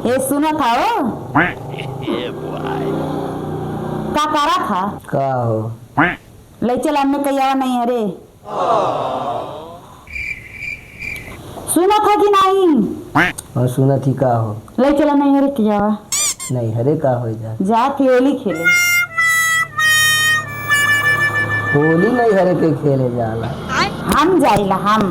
ये सुना था वो का करा था का हो ले चल हमने कहिया नहीं अरे सुना था कि नहीं और सुना थी का हो ले चला नहीं अरे कहिया नहीं हरे का हो जा के होली खेले होली नहीं हरे के खेले जाला हम जाइला हम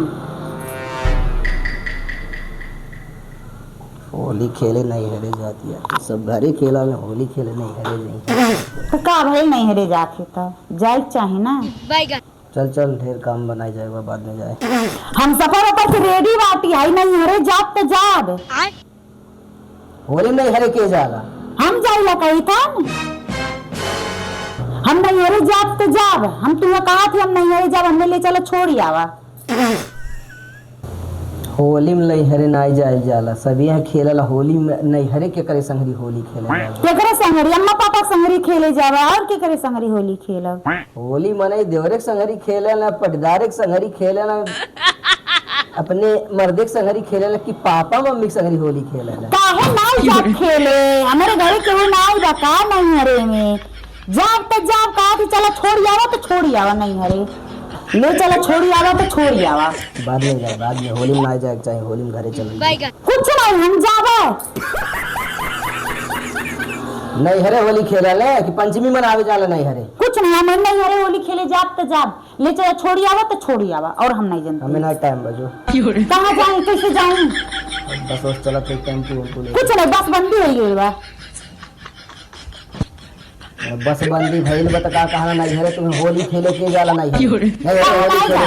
होली खेले नहीं हरे जाती है सब घरे खेला में होली खेले नहीं हरे नहीं तो का भाई नहीं हरे जाके तो जाए चाहे ना चल चल ढेर काम बनाई जाएगा बाद में जाए हम सफर ऊपर से रेडी बाटी है नहीं हरे जात तो जाब होली नहीं हरे के जाला हम जाइला कही था हम नहीं हरे जात तो जाब हम तुम्हें कहा थी हम नहीं हरे जाब हमने ले चलो छोड़ी आवा होली में नहीं हरे नहीं जाए जाला सब यहाँ खेलला होली में नहीं हरे के करे संगरी होली खेले जाला केकरे संगरी अम्मा पापा संगरी खेले जावा और केकरे संगरी होली खेलब होली मने देवरे संगरी खेले ना पटदारे संगरी खेले ना अपने मर्दे के संगरी खेले ना कि पापा मम्मी के संगरी होली खेले ना काहे नहीं जात खेले हमारे घर के वो नहीं बका नहीं हरे में जाब तो जाब कहा थी चलो छोड़ी आवा तो छोड़ी आवा नहीं हरे ले चलो छोड़ी आवा तो छोड़ी आवा बाद में जाए बाद में होली में ना जाए चाहे होली में घरे चले कुछ नहीं हम जाबे नहीं हरे होली खेले ले कि पंचमी मनावे जाला नहीं हरे कुछ नहीं हम नहीं हरे होली खेले जाब तो जाब ले चलो छोड़ी आवा तो छोड़ी आवा और हम नहीं जानते हमें ना टाइम बजो कहाँ जाए कैसे जाऊं बस बस चला तो टेंपू ले कुछ नहीं बस बंदी हो गई बा बस बंदी भइल बता का कहना नहीं हरे तुम्हें होली खेले के जाला नहीं नहीं होली खेले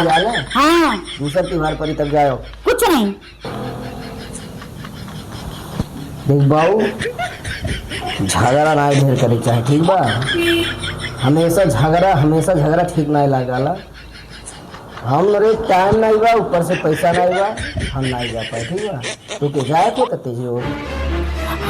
जाला हाँ दूसरा त्योहार पर तब जाओ कुछ नहीं देख बाऊ झगड़ा ना ढेर करे चाहे ठीक बा हमेशा झगड़ा ठीक नहीं लागला हम रे टाइम नहीं बा ऊपर से पैसा नहीं बा हम नहीं जा पाए ठीक बा तो के जाए को तेजी हो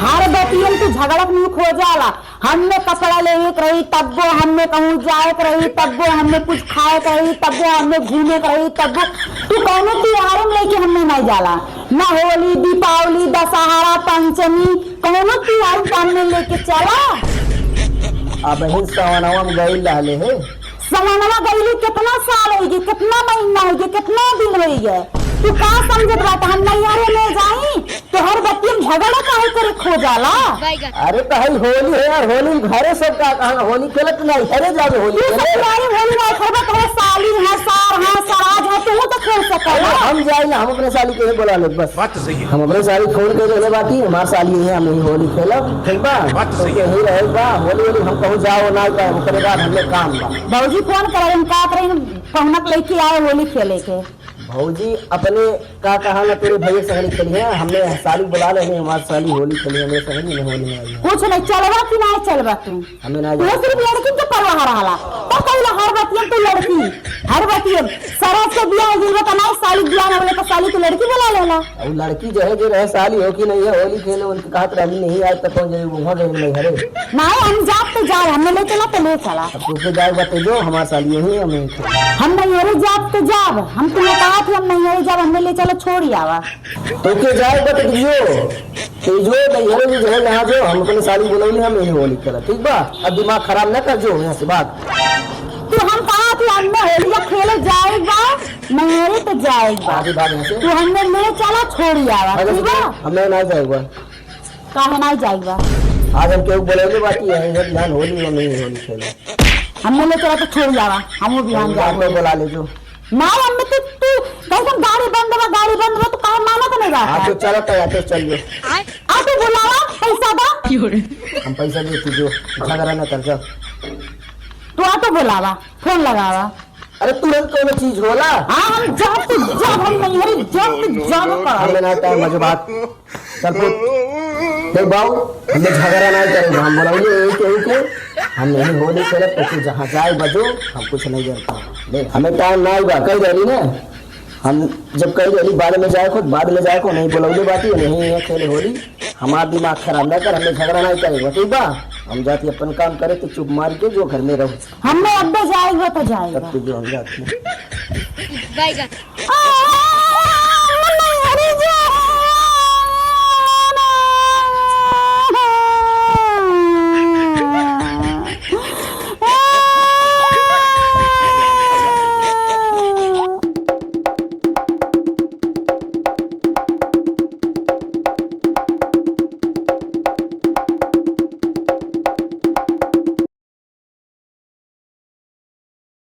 हर बतियन तू झगड़क नहीं खो जाला हमने कपड़ा ले एक रही तब्बो हमने कहूँ जाए रही तब्बो हमने कुछ खाए रही तब्बो हमने घूमे रही तब्बो तू कौनो त्योहार में लेके हमने नहीं जाला न होली दीपावली दशहरा पंचमी कौनो त्योहार हमने लेके चला अब ही सवनवा में गई रहले है समानवा गईली कितना साल हो गए कितना महीना हो गया कितना दिन हो गए तू का समझत बात हम नहीं यारे ले जाई तो हर बच्चे झगड़ा काहे करे खो जाला अरे तो हई होली है यार होली घरे सब का कहना होली खेलत नहीं घरे जावे होली ये सब यारे होली ना खरबा कहे साली है सार है सराज है तू तो खेल सकला हम जाए ना हम अपने साली के बुला ले बस बात तो सही हम अपने साली खोल के देले बाकी हमार साली है हम नहीं होली खेलब ठीक बा बात तो सही ही रहेगा होली होली हम कहूं जाओ ना का ओकरे बाद हमने काम बा भौजी फोन करे हम का करे पहुनक लेके आए होली खेले के भौजी अपने का कहा ना तेरे भैया संगरी खेली है हमने साली बुला ले हमारी साली होली खेली हमें संगरी नहीं होली में आई कुछ नहीं चलवा कि नहीं चलवा तू हमें ना तू सिर्फ लड़की के परवाह रहला तो कहला हर बतियन तू लड़की हर बतियन सरस के बियाह जीवा का नहीं साली बियाह में बोले तो साली की लड़की बुला लेला और लड़की जो है जो रहे साली हो कि नहीं है होली खेले उनकी कहत रही नहीं आज तक कौन जाए वो नहीं हरे नहीं हम जात तो जा हमने ले चला तो ले चला अब तुझे जाए बते जो हमारी साली यही हमें हम नहीं हरे जात तो जाब हम तुम्हें कहा थी हम नहीं हरे जाब हमने ले चलो छोड़ी आवा तो के जाए बते जो तेजो नहीं हरे जो है यहाँ जो हम अपने साली बुलौली हम यही होली खेला ठीक बा अब दिमाग खराब न कर जो यहाँ से बात तो हम कहा थी हमने होलिया खेले जाएगा नहीं तो जाएगा आगे बात यहाँ से तो हमने ले चला छोड़ी आवा ठीक बा हमें ना जाएगा काहे नहीं जाएगा आज हम क्यों बोलेंगे बाकी है इधर ध्यान होली में नहीं होली खेला हमने ले चला तो छोड़ जावा हम भी हम आप लोग बुला ले जो ना हमने तो तू कैसे गाड़ी बंद हो तो काहे माना तो नहीं रहा तो चलो तो चलिए आ तू बुलावा पैसा दा हम पैसा देती जो झगड़ा न कर जाओ तू आ तो बुलावा फोन लगावा अरे तुरंत कोई चीज होला हाँ हम जब हम नहीं हरी जब करा हमने ना टाइम मजे बात चल देख बाऊ हमने झगड़ा नहीं करेगा हम बोलाइए एक हम नहीं होली खेले तो तू जहाँ जाए बजो हम कुछ नहीं करता देख हमें टाइम ना आएगा कही रही ना हम जब कही रही बाद में जाए को नहीं बोलाइए बात नहीं है खेले होली हमारा दिमाग खराब ना कर हमें झगड़ा नहीं करेगा ठीक बा हम जाती अपन काम करे तो चुप मार के जो घर में रहो हमने अब जाएगा तो जाएगा जो हम जाती Bye, guys.